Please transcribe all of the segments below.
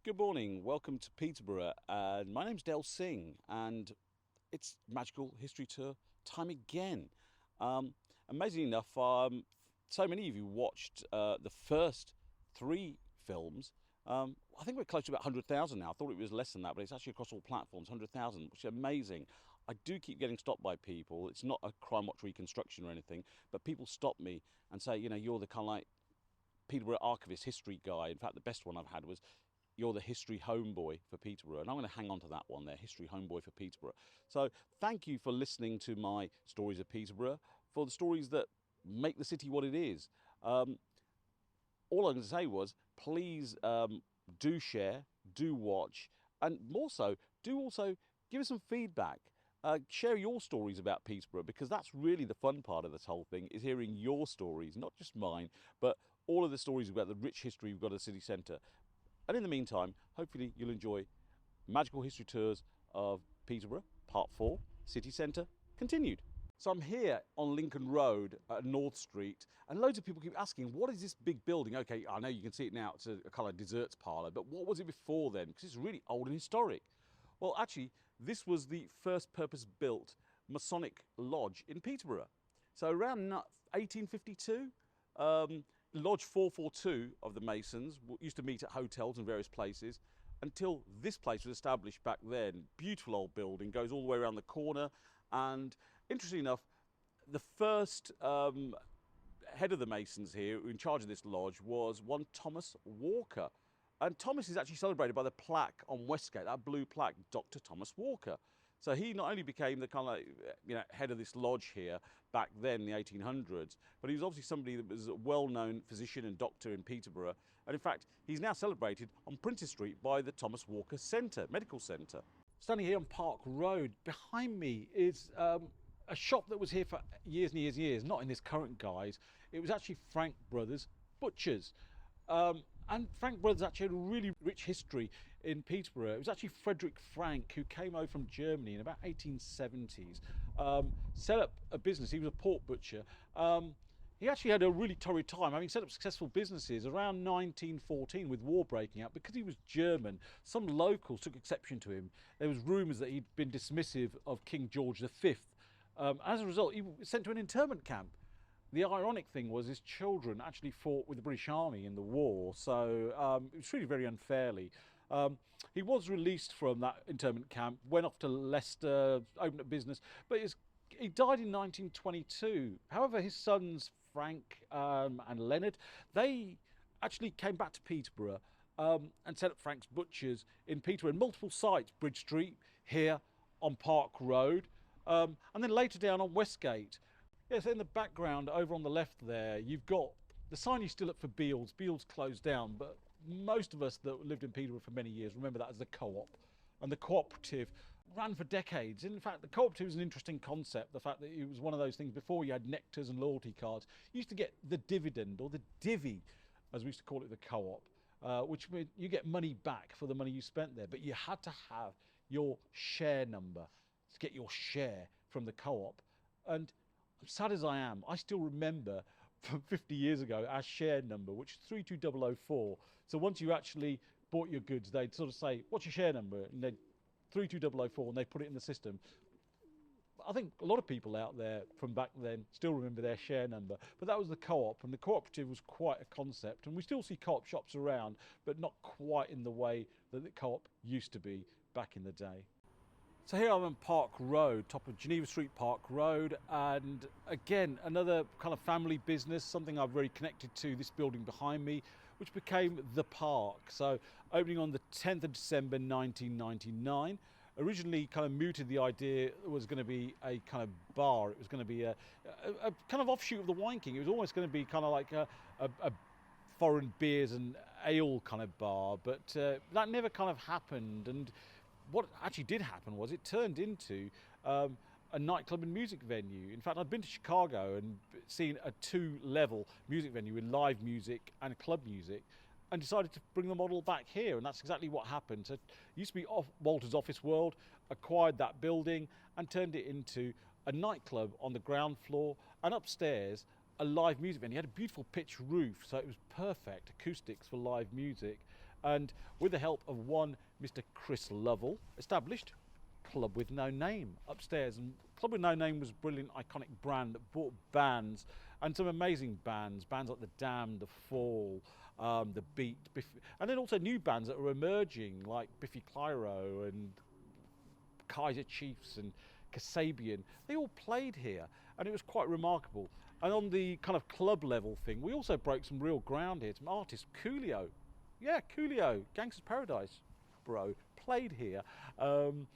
Good morning, welcome to Peterborough. My name's Deljit Singh and it's Magical History Tour time again. Amazingly enough, so many of you watched the first three films. I think we're close to about 100,000 now. I thought it was less than that, but it's actually across all platforms, 100,000, which is amazing. I do keep getting stopped by people. It's not a Crime Watch reconstruction or anything, but people stop me and say, you know, you're the kind of like Peterborough archivist history guy. In fact, the best one I've had was, you're the history homeboy for Peterborough, and I'm going to hang on to that one there, history homeboy for Peterborough. So thank you for listening to my stories of Peterborough, for the stories that make the city what it is. All I'm going to say was, please do share, do watch, and more so, do also give us some feedback. Share your stories about Peterborough, because that's really the fun part of this whole thing, is hearing your stories, not just mine, but all of the stories about the rich history we've got at the city centre. And in the meantime, hopefully you'll enjoy Magical History Tours of Peterborough, Part 4, City Centre, continued. So I'm here on Lincoln Road at North Street, and loads of people keep asking, what is this big building? Okay, I know you can see it now, it's a kind of desserts parlour, but what was it before then? Because it's really old and historic. Well, actually, this was the first purpose-built Masonic Lodge in Peterborough. So around 1852, Lodge 442 of the Masons used to meet at hotels and various places until this place was established back then. Beautiful old building, goes all the way around the corner. And interestingly enough, the first head of the Masons here, in charge of this lodge, was one Thomas Walker. And Thomas is actually celebrated by the plaque on Westgate, that blue plaque, Dr. Thomas Walker. So he not only became the kind of head of this lodge here back then in the 1800s, but he was obviously somebody that was a well-known physician and doctor in Peterborough. And in fact, he's now celebrated on Princes Street by the Thomas Walker Centre, Medical Centre. Standing here on Park Road, behind me is a shop that was here for years and years and years, not in this current guise. It was actually Frank Brothers Butchers. And Frank Brothers actually had a really rich history in Peterborough. It was actually Frederick Frank who came over from Germany in about 1870s, set up a business. He was a pork butcher. He actually had a really torrid time, having set up successful businesses around 1914 with war breaking out. Because he was German, some locals took exception to him. There was rumours that he'd been dismissive of King George V. As a result, he was sent to an internment camp. The ironic thing was his children actually fought with the British Army in the war, so it was treated very unfairly. He was released from that internment camp, went off to Leicester, opened a business, but he died in 1922. However, his sons Frank and Leonard, they actually came back to Peterborough and set up Frank's Butchers in Peterborough in multiple sites, Bridge Street, here on Park Road, and then later down on Westgate. Yes, in the background, over on the left there, you've got the sign is still up for Beals. Beals closed down, but most of us that lived in Peterborough for many years remember that as the Co-op. And the Co-Operative ran for decades. In fact, the Co-Operative was an interesting concept, the fact that it was one of those things before you had nectars and loyalty cards. You used to get the dividend, or the divvy, as we used to call it, the Co-op, which meant you get money back for the money you spent there, but you had to have your share number to get your share from the Co-op. And sad as I am, I still remember from 50 years ago our share number, which is 32004. So once you actually bought your goods, they'd sort of say, what's your share number? And they'd 32004, and they put it in the system. I think a lot of people out there from back then still remember their share number, but that was the Co-op, and the Co-Operative was quite a concept. And we still see Co-op shops around, but not quite in the way that the Co-op used to be back in the day. So here I'm on Park Road, top of Geneva Street, Park Road, and again, another kind of family business, something I've very connected to, this building behind me, which became The Park. So opening on the 10th of December 1999, originally kind of mooted the idea it was going to be a kind of bar. It was going to be a kind of offshoot of the Wine King. It was almost going to be kind of like a foreign beers and ale kind of bar, but that never kind of happened. And what actually did happen was it turned into a nightclub and music venue. In fact, I'd been to Chicago and seen a two-level music venue with live music and club music, and decided to bring the model back here, and that's exactly what happened. So it used to be Walter's Office World, acquired that building and turned it into a nightclub on the ground floor, and upstairs a live music venue. It had a beautiful pitch roof, so it was perfect acoustics for live music. and with the help of one Mr. Chris Lovell, established Club with No Name upstairs. And Club with No Name was a brilliant, iconic brand that brought bands, and some amazing bands like The Damned, The Fall, The Beat, and then also new bands that were emerging like Biffy Clyro and Kaiser Chiefs and Kasabian. They all played here, and it was quite remarkable. And on the kind of club level thing, we also broke some real ground here. Some artists, Coolio, Gangster's Paradise, bro, played here, and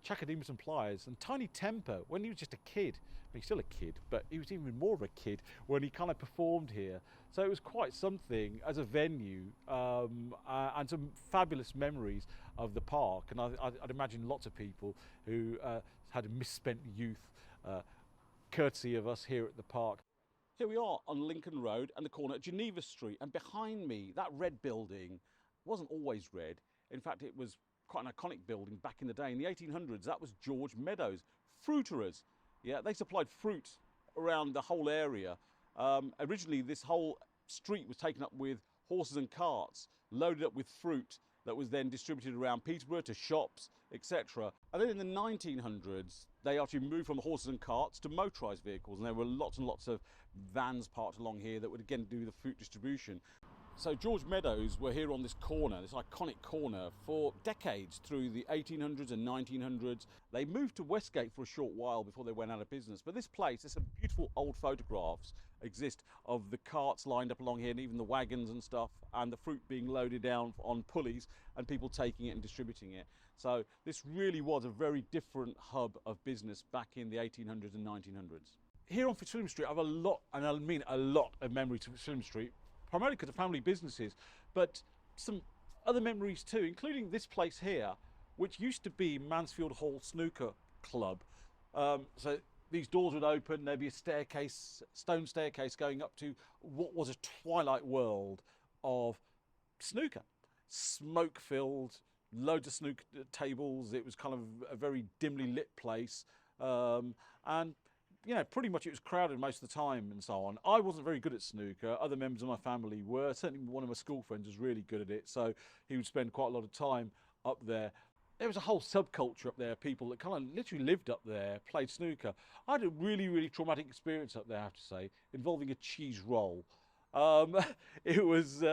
Chakademus and Pliers, and Tiny Temper when he was just a kid. He's still a kid, but he was even more of a kid when he kind of performed here. So it was quite something as a venue, and some fabulous memories of the park. And I'd imagine lots of people who had a misspent youth, courtesy of us here at the park. Here we are on Lincoln Road and the corner at Geneva Street, and behind me, that red building wasn't always red. In fact, it was quite an iconic building back in the day. In the 1800s, that was George Meadows, fruiterers. Yeah, they supplied fruit around the whole area. Originally, this whole street was taken up with horses and carts, loaded up with fruit that was then distributed around Peterborough to shops, etc. And then in the 1900s, they actually moved from horses and carts to motorised vehicles, and there were lots and lots of vans parked along here that would again do the fruit distribution. So George Meadows were here on this corner, this iconic corner, for decades through the 1800s and 1900s. They moved to Westgate for a short while before they went out of business. But this place, there's some beautiful old photographs exist of the carts lined up along here, and even the wagons and stuff, and the fruit being loaded down on pulleys and people taking it and distributing it. So this really was a very different hub of business back in the 1800s and 1900s. Here on Fitzwilliam Street, I have a lot, and I mean a lot, of memories to Fitzwilliam Street, primarily because of family businesses, but some other memories too, including this place here, which used to be Mansfield Hall Snooker Club. So these doors would open, there'd be a staircase, stone staircase going up to what was a twilight world of snooker. Smoke-filled, loads of snooker tables. It was kind of a very dimly lit place. And you know, pretty much it was crowded most of the time and so on. I wasn't very good at snooker. Other members of my family were. Certainly one of my school friends was really good at it, so he would spend quite a lot of time up there. There was a whole subculture up there, people that kind of literally lived up there, played snooker. I had a really, really traumatic experience up there, I have to say, involving a cheese roll. It was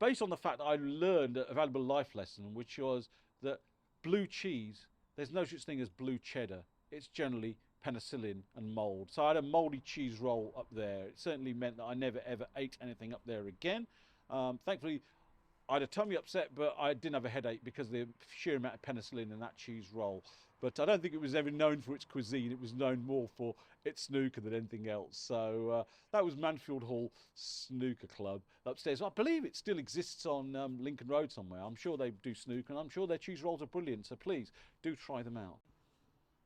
based on the fact that I learned a valuable life lesson, which was that blue cheese, there's no such thing as blue cheddar. It's generally penicillin and mould. So I had a mouldy cheese roll up there. It certainly meant that I never ever ate anything up there again. Thankfully, I had a tummy upset, but I didn't have a headache because of the sheer amount of penicillin in that cheese roll. But I don't think it was ever known for its cuisine. It was known more for its snooker than anything else. So that was Mansfield Hall Snooker Club upstairs. I believe it still exists on Lincoln Road somewhere. I'm sure they do snooker, and I'm sure their cheese rolls are brilliant. So please do try them out.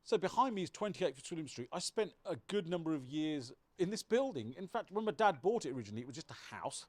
So behind me is 28 Fitzwilliam Street. I spent a good number of years in this building. In fact, when my dad bought it originally, it was just a house.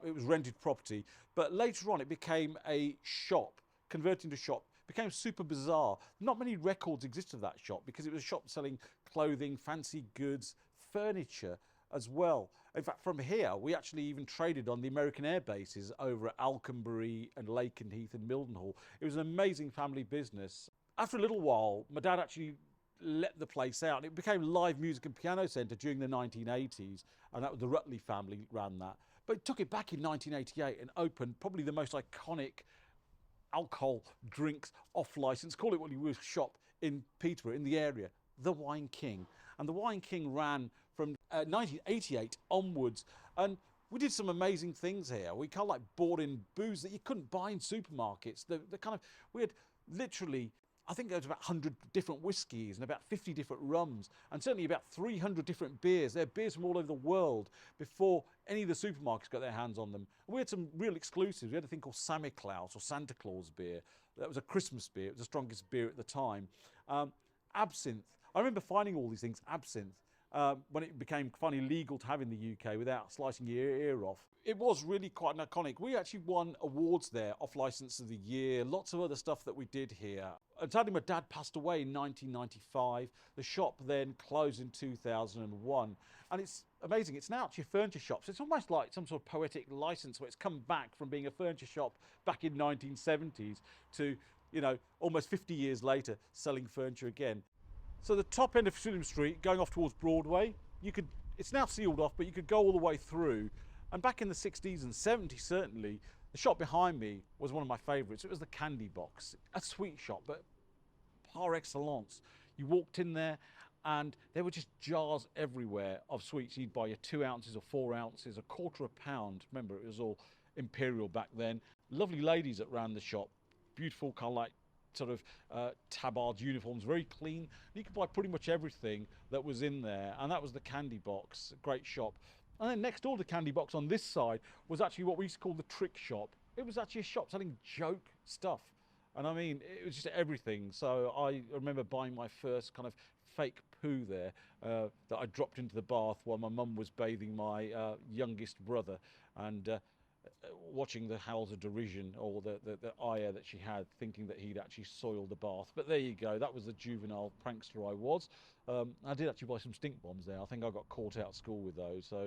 It was rented property. But later on, it became a shop, converted into a shop. It became super bizarre. Not many records exist of that shop because it was a shop selling clothing, fancy goods, furniture as well. In fact, from here, we actually even traded on the American air bases over at Alconbury and Lakenheath and Mildenhall. It was an amazing family business. After a little while, my dad actually let the place out. It became Live Music and Piano Centre during the 1980s, and that was the Rutley family ran that. But it took it back in 1988 and opened probably the most iconic alcohol drinks off licence, call it what you wish, shop in Peterborough, in the area, the Wine King. And the Wine King ran from 1988 onwards, and we did some amazing things here. We kind of like bought in booze that you couldn't buy in supermarkets. We had literally, I think there was about 100 different whiskies and about 50 different rums, and certainly about 300 different beers. There are beers from all over the world before any of the supermarkets got their hands on them. And we had some real exclusives. We had a thing called Sammy Claus or Santa Claus beer. That was a Christmas beer. It was the strongest beer at the time. Absinthe. I remember finding all these things. Absinthe. when it became finally legal to have in the UK without slicing your ear off. It was really quite an iconic. We actually won awards there, Off Licence of the Year, lots of other stuff that we did here. And sadly, my dad passed away in 1995. The shop then closed in 2001. And it's amazing, it's now actually a furniture shop. So it's almost like some sort of poetic license where it's come back from being a furniture shop back in 1970s to, you know, almost 50 years later, selling furniture again. So the top end of Fitzwilliam Street, going off towards Broadway, it's now sealed off, but you could go all the way through. And back in the 60s and 70s, certainly, the shop behind me was one of my favourites. It was the Candy Box, a sweet shop, but par excellence. You walked in there and there were just jars everywhere of sweets. You'd buy your 2 ounces or 4 ounces, a quarter a pound. Remember, it was all imperial back then. Lovely ladies that ran the shop, beautiful kind of like sort of tabard uniforms, very clean. You could buy pretty much everything that was in there, and that was the Candy Box, a great shop. And then next door to the Candy Box on this side was actually what we used to call the Trick Shop. It was actually a shop selling joke stuff. And I mean, it was just everything. So I remember buying my first kind of fake poo there that I dropped into the bath while my mum was bathing my youngest brother, and watching the howls of derision or the ire that she had, thinking that he'd actually soiled the bath. But there you go, that was the juvenile prankster I was. I did actually buy some stink bombs there. I think I got caught out of school with those, so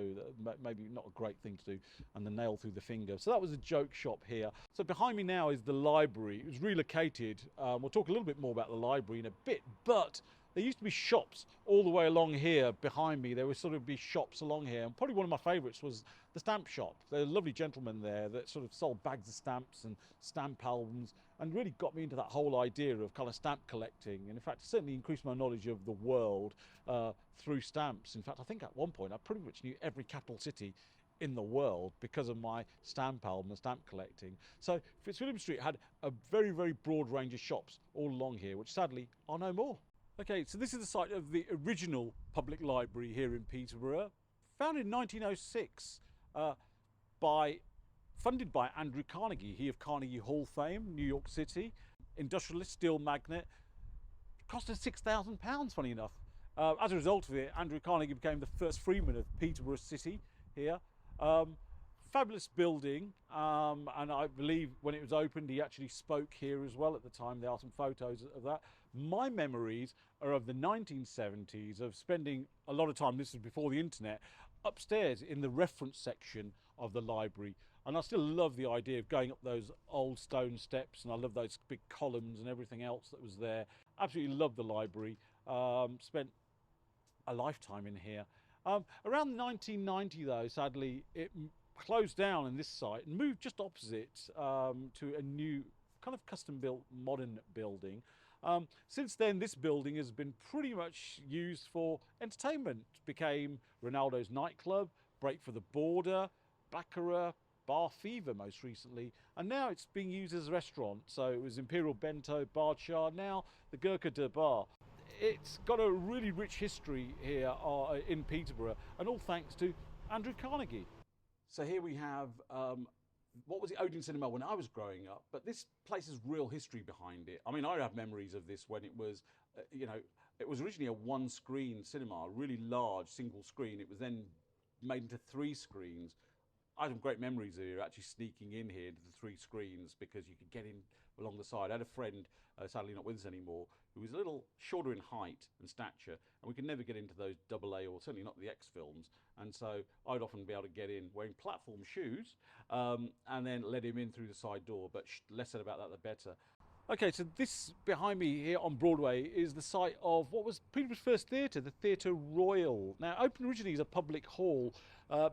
maybe not a great thing to do, and the nail through the finger. So that was a joke shop here. So behind me now is the library. It was relocated. We'll talk a little bit more about the library in a bit, but there used to be shops all the way along here behind me. There would sort of be shops along here, and probably one of my favourites was the stamp shop. There were lovely gentlemen there that sort of sold bags of stamps and stamp albums, and really got me into that whole idea of kind of stamp collecting. And in fact, it certainly increased my knowledge of the world through stamps. In fact, I think at one point I pretty much knew every capital city in the world because of my stamp album and stamp collecting. So Fitzwilliam Street had a very, very broad range of shops all along here, which sadly are no more. Okay, so this is the site of the original public library here in Peterborough, founded in 1906 funded by Andrew Carnegie, he of Carnegie Hall fame, New York City, industrialist, steel magnate. Cost us £6,000, funny enough. As a result of it, Andrew Carnegie became the first freeman of Peterborough City here. Fabulous building, and I believe when it was opened he actually spoke here as well at the time. There are some photos of that. My memories are of the 1970s, of spending a lot of time, this was before the internet, upstairs in the reference section of the library. And I still love the idea of going up those old stone steps, and I love those big columns and everything else that was there. Absolutely love the library. Spent a lifetime in here. Around 1990 though, sadly, it closed down in this site and moved just opposite to a new kind of custom built modern building. Since then, this building has been pretty much used for entertainment. It became Ronaldo's nightclub, Break for the Border, Baccarat, Bar Fever most recently, and now it's being used as a restaurant. So it was Imperial Bento, Bar Char, now the Gurkha de Bar. It's got a really rich history here in Peterborough, and all thanks to Andrew Carnegie. So here we have what was the Odeon Cinema when I was growing up, but this place has real history behind it. I mean, I have memories of this when it was, it was originally a one-screen cinema, a really large single screen. It was then made into 3 screens. I have great memories of actually sneaking in here to the 3 screens because you could get in along the side. I had a friend, sadly not with us anymore, who was a little shorter in height and stature, and we could never get into those AA or certainly not the X films. And so I'd often be able to get in wearing platform shoes and then let him in through the side door. But less said about that, the better. Okay, so this behind me here on Broadway is the site of what was Peterborough's first theatre, the Theatre Royal. Now, opened originally as a public hall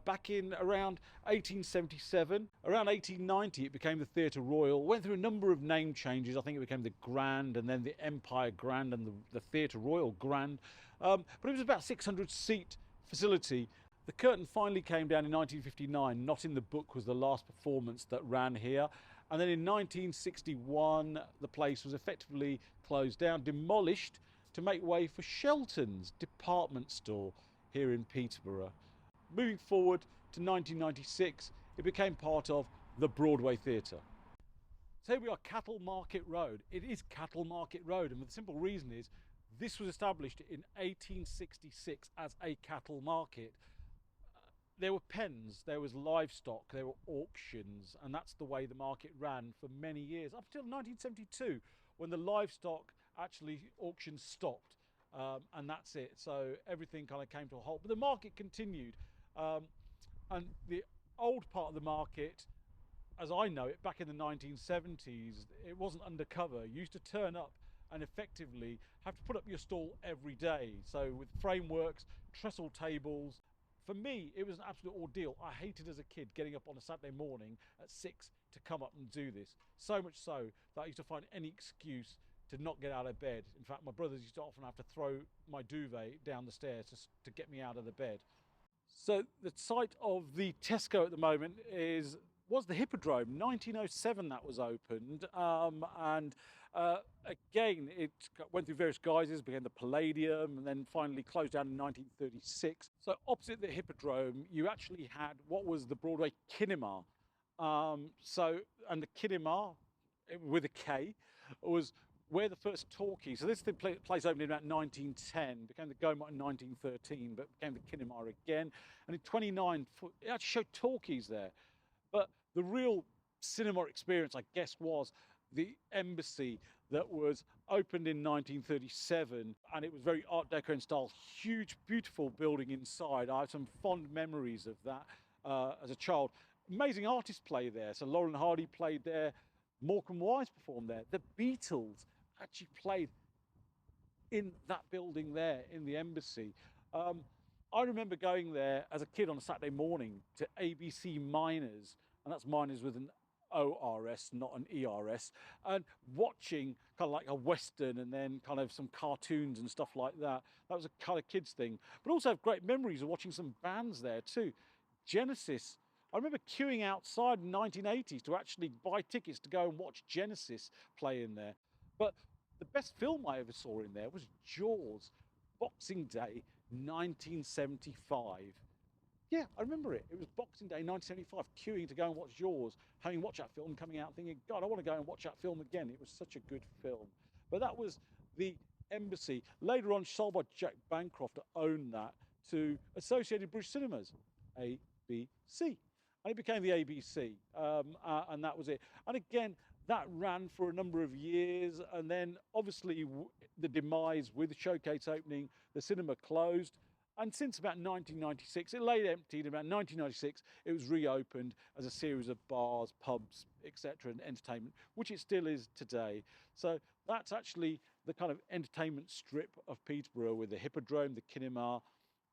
back in around 1877. Around 1890, it became the Theatre Royal. Went through a number of name changes. I think it became the Grand, and then the Empire Grand, and the Theatre Royal Grand. But it was about 600-seat facility. The curtain finally came down in 1959. Not in the Book was the last performance that ran here. And then in 1961, the place was effectively closed down, demolished to make way for Shelton's department store here in Peterborough. Moving forward to 1996, it became part of the Broadway Theatre. So here we are, Cattle Market Road. It is Cattle Market Road, and the simple reason is This was established in 1866 as a cattle market. There were pens, there was livestock, there were auctions, and that's the way the market ran for many years, up until 1972, when the livestock actually auctions stopped, and that's it. So everything kind of came to a halt, but the market continued. And the old part of the market, as I know it, back in the 1970s, it wasn't undercover. You used to turn up and effectively have to put up your stall every day. So with frameworks, trestle tables. For me, it was an absolute ordeal. I hated as a kid getting up on a Saturday morning at 6 to come up and do this. So much so that I used to find any excuse to not get out of bed. In fact, my brothers used to often have to throw my duvet down the stairs to get me out of the bed. So the site of the Tesco at the moment was the Hippodrome. 1907 that was opened, and again it went through various guises, became the Palladium, and then finally closed down in 1936. So opposite the Hippodrome, you actually had what was the Broadway Kinema. And the Kinema, with a K, was where the first talkie. So this place opened in about 1910, became the Gaumont in 1913, but became the Kinema again. And in 29, it actually showed talkies there. But the real cinema experience, I guess, was the Embassy that was opened in 1937, and it was very Art Deco in style. Huge, beautiful building inside. I have some fond memories of that as a child. Amazing artists played there. So Laurel and Hardy played there. Morecambe Wise performed there. The Beatles actually played in that building there in the Embassy. I remember going there as a kid on a Saturday morning to ABC Miners, and that's Miners with an ORS, not an ERS, and watching kind of like a Western and then kind of some cartoons and stuff like that. That was a kind of kids thing. But also have great memories of watching some bands there too. Genesis. I remember queuing outside in the 1980s to actually buy tickets to go and watch Genesis play in there. But the best film I ever saw in there was Jaws, Boxing Day 1975. Yeah, I remember it. It was Boxing Day 1975, queuing to go and watch Jaws, having watched that film, coming out thinking, God, I want to go and watch that film again. It was such a good film. But that was the Embassy. Later on, sold by Jack Bancroft to own that to Associated British Cinemas, ABC. And it became the ABC, and that was it. And again, that ran for a number of years, and then obviously the demise with the showcase opening, the cinema closed. And since about 1996, it lay empty. In about 1996, it was reopened as a series of bars, pubs, etc., and entertainment, which it still is today. So that's actually the kind of entertainment strip of Peterborough, with the Hippodrome, the Kinema,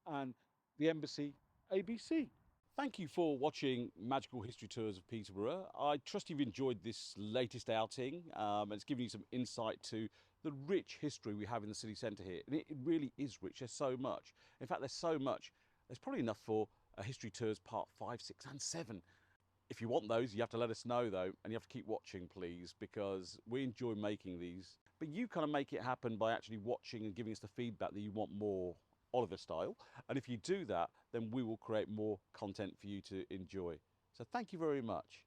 and the Embassy, ABC. Thank you for watching Magical History Tours of Peterborough. I trust you've enjoyed this latest outing, and it's given you some insight to the rich history we have in the city centre here. And it really is rich. There's so much. In fact, there's so much. There's probably enough for a History Tours Part 5, 6 and 7. If you want those, you have to let us know though, and you have to keep watching, please, because we enjoy making these. But you kind of make it happen by actually watching and giving us the feedback that you want more Oliver style. And if you do that, then we will create more content for you to enjoy. So thank you very much.